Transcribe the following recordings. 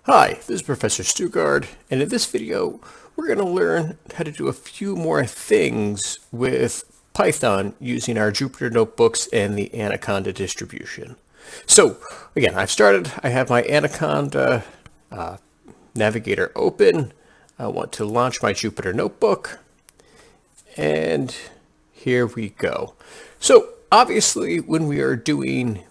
Hi, this is Professor Stugard, and in this video, we're going to learn how to do a few more things with Python using our Jupyter notebooks and the Anaconda distribution. So, again, I have my Anaconda navigator open. I want to launch my Jupyter notebook, and here we go. So, obviously, when we are doing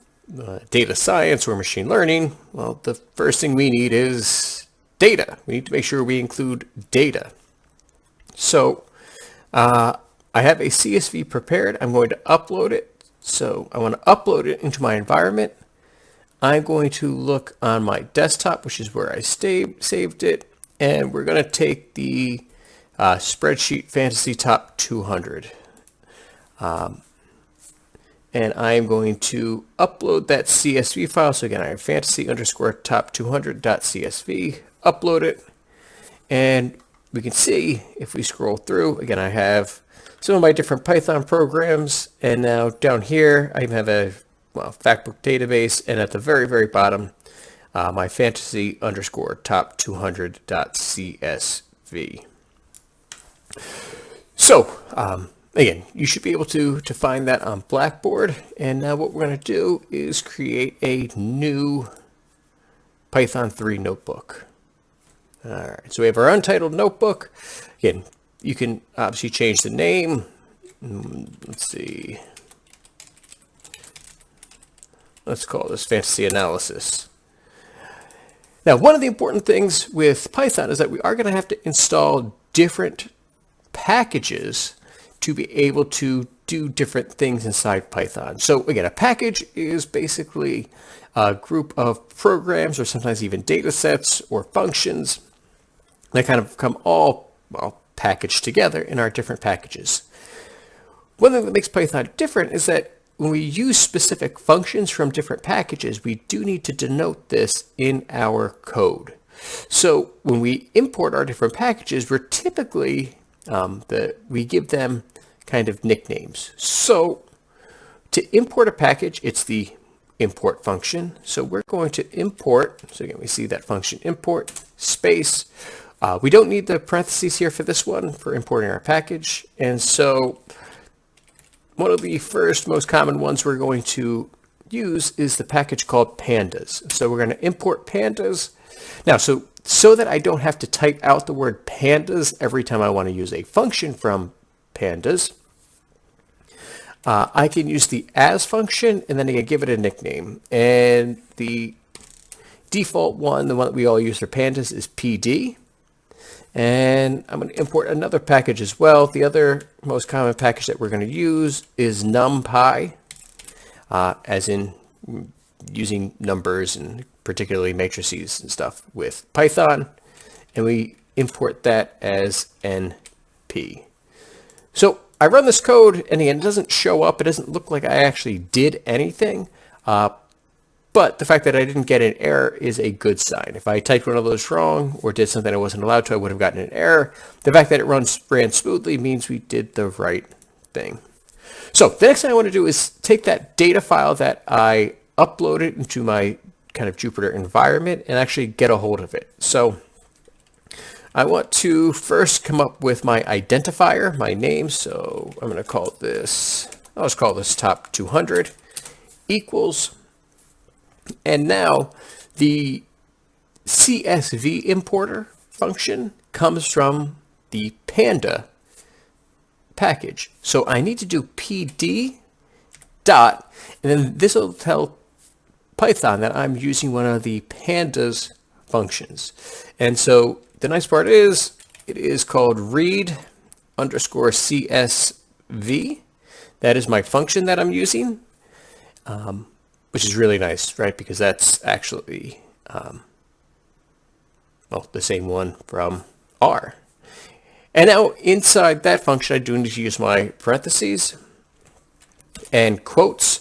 data science or machine learning, well, the first thing we need is data. We need to make sure we include data. So I have a CSV prepared. I'm going to upload it. So I want to upload it into my environment. I'm going to look on my desktop, which is where I saved it. And we're going to take the spreadsheet Fantasy Top 200. And I'm going to upload that CSV file. So again, I have fantasy_top200.csv, upload it. And we can see if we scroll through, again, I have some of my different Python programs. And now down here, I have a factbook database. And at the very, very bottom, my fantasy_top200.csv. So, again, you should be able to find that on Blackboard. And now what we're going to do is create a new Python 3 notebook. All right, so we have our untitled notebook. Again, you can obviously change the name. Let's see. Let's call this Fantasy Analysis. Now, one of the important things with Python is that we are going to have to install different packages to be able to do different things inside Python. So again, a package is basically a group of programs or sometimes even data sets or functions that kind of come all packaged together in our different packages. One thing that makes Python different is that when we use specific functions from different packages, we do need to denote this in our code. So when we import our different packages, we're typically we give them kind of nicknames. So to import a package, it's the import function. So we're going to import, so again, we see that function import space. We don't need the parentheses here for this one for importing our package. And so one of the first most common ones we're going to use is the package called pandas. So we're going to import pandas. Now, so that I don't have to type out the word pandas every time I want to use a function from pandas, I can use the as function and then I can give it a nickname. And the default one, the one that we all use for pandas, is PD. And I'm going to import another package as well. The other most common package that we're going to use is NumPy, as in using numbers and particularly matrices and stuff with Python. And we import that as NP. So I run this code, and again, it doesn't show up. It doesn't look like I actually did anything. But the fact that I didn't get an error is a good sign. If I typed one of those wrong or did something I wasn't allowed to, I would have gotten an error. The fact that it ran smoothly means we did the right thing. So the next thing I want to do is take that data file that I uploaded into my kind of Jupyter environment and actually get a hold of it. So I want to first come up with my identifier, my name. So I'm going to call this, I'll just call this top 200 equals. And now the CSV Importer function comes from the Panda package. So I need to do PD dot, and then this will tell Python that I'm using one of the pandas functions. And so the nice part is it is called read underscore CSV. That is my function that I'm using, which is really nice, right? Because that's actually, the same one from R. And now inside that function, I do need to use my parentheses and quotes.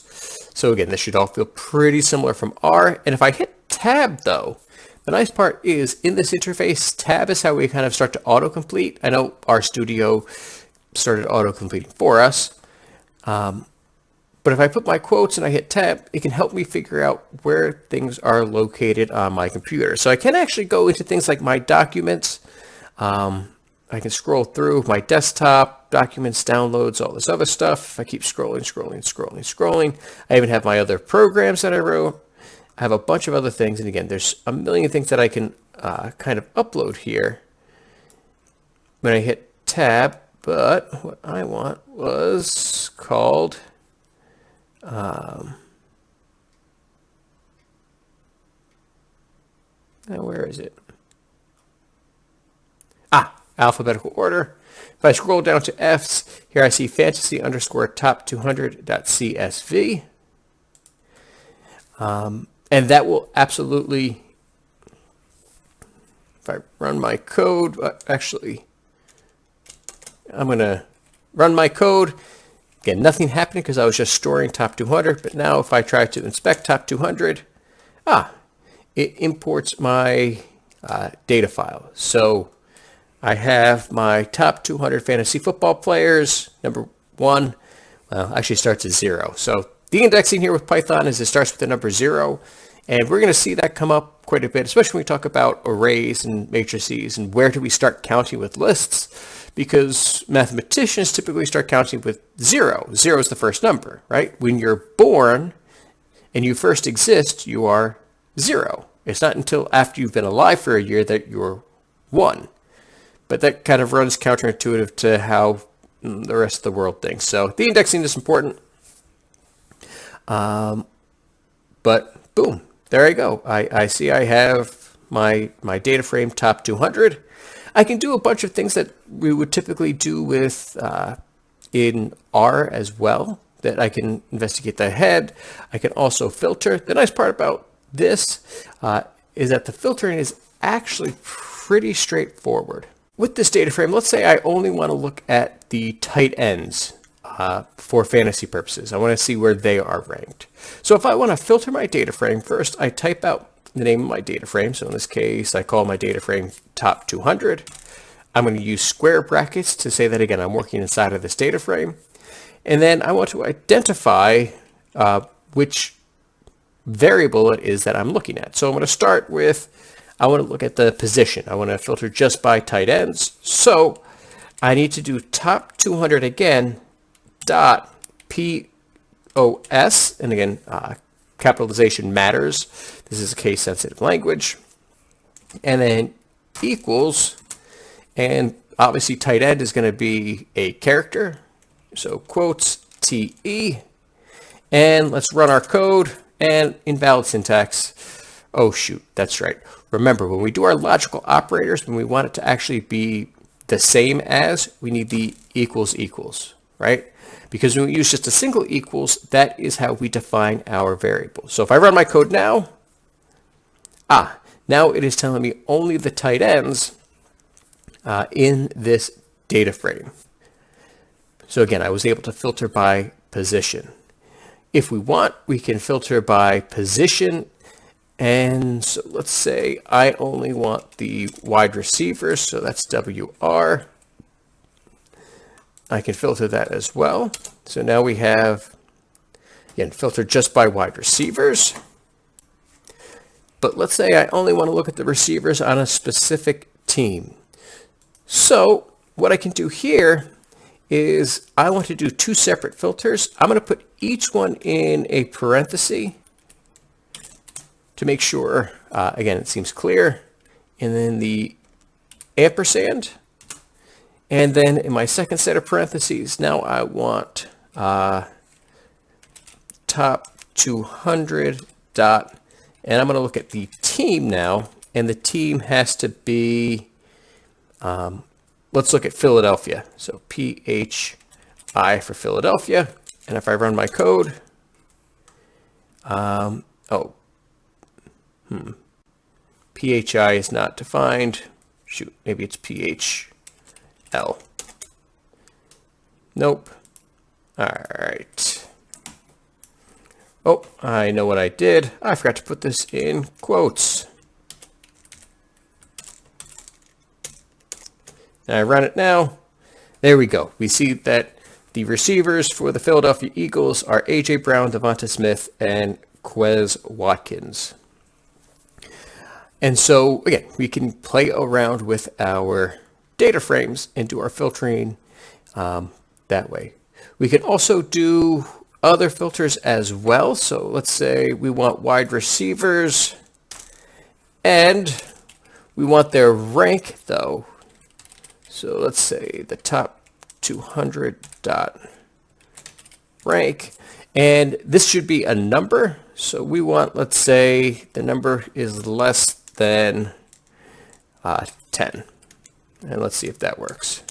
So again, this should all feel pretty similar from R. And if I hit tab though, the nice part is in this interface, tab is how we kind of start to autocomplete. I know RStudio started autocompleting for us. But if I put my quotes and I hit tab, it can help me figure out where things are located on my computer. So I can actually go into things like my documents. I can scroll through my desktop, documents, downloads, all this other stuff. If I keep scrolling. I even have my other programs that I wrote. I have a bunch of other things. And again, there's a million things that I can kind of upload here when I hit tab. But what I want was called now where is it? Alphabetical order. If I scroll down to F's, here I see fantasy underscore top 200.csv. And that will absolutely, if I run my code, actually, I'm going to run my code. Again, nothing happened because I was just storing top 200. But now if I try to inspect top 200, it imports my data file. So I have my top 200 fantasy football players. Number 1, well, actually starts at 0. So the indexing here with Python is it starts with the number 0. And we're going to see that come up quite a bit, especially when we talk about arrays and matrices and where do we start counting with lists. Because mathematicians typically start counting with 0. 0 is the first number, right? When you're born and you first exist, you are 0. It's not until after you've been alive for a year that you're 1. But that kind of runs counterintuitive to how the rest of the world thinks. So the indexing is important. But boom, there I go. I see I have my data frame top 200. I can do a bunch of things that we would typically do with in R as well, that I can investigate the head. I can also filter. The nice part about this is that the filtering is actually pretty straightforward. With this data frame, let's say I only want to look at the tight ends for fantasy purposes. I want to see where they are ranked. So if I want to filter my data frame, first I type out the name of my data frame. So in this case, I call my data frame top 200. I'm going to use square brackets to say that, again, I'm working inside of this data frame. And then I want to identify which variable it is that I'm looking at. So I'm going to start with, I want to look at the position. I want to filter just by tight ends. So I need to do top 200 again, dot POS. And again, capitalization matters. This is a case sensitive language. And then equals, and obviously tight end is going to be a character. So quotes TE. And let's run our code and invalid syntax. Oh shoot, that's right. Remember, when we do our logical operators, when we want it to actually be the same as, we need the equals, right? Because when we use just a single equals, that is how we define our variable. So if I run my code now, now it is telling me only the tight ends in this data frame. So again, I was able to filter by position. If we want, we can filter by position. And so let's say I only want the wide receivers. So that's WR. I can filter that as well. So now we have, again, filter just by wide receivers. But let's say I only want to look at the receivers on a specific team. So what I can do here is I want to do 2 separate filters. I'm going to put each one in a parenthesis to make sure, again, it seems clear. And then the ampersand. And then in my second set of parentheses, now I want top 200 dot, and I'm going to look at the team now. And the team has to be, let's look at Philadelphia. So PHI for Philadelphia. And if I run my code, PHI is not defined. Shoot, maybe it's PHL. Nope. All right. Oh, I know what I did. I forgot to put this in quotes. And I run it now. There we go. We see that the receivers for the Philadelphia Eagles are A.J. Brown, Devonta Smith, and Quez Watkins. And so, again, we can play around with our data frames and do our filtering that way. We can also do other filters as well. So let's say we want wide receivers and we want their rank though. So let's say the top 200 dot rank, and this should be a number. So we want, let's say the number is less than 10. And let's see if that works.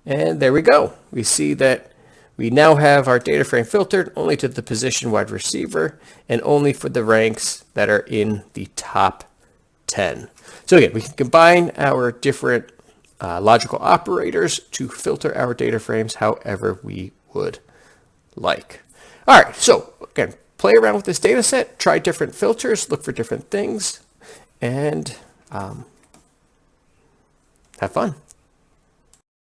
And there we go. We see that we now have our data frame filtered only to the position wide receiver and only for the ranks that are in the top 10. So again, we can combine our different logical operators to filter our data frames however we would like. All right, so again, play around with this data set, try different filters, look for different things, and have fun.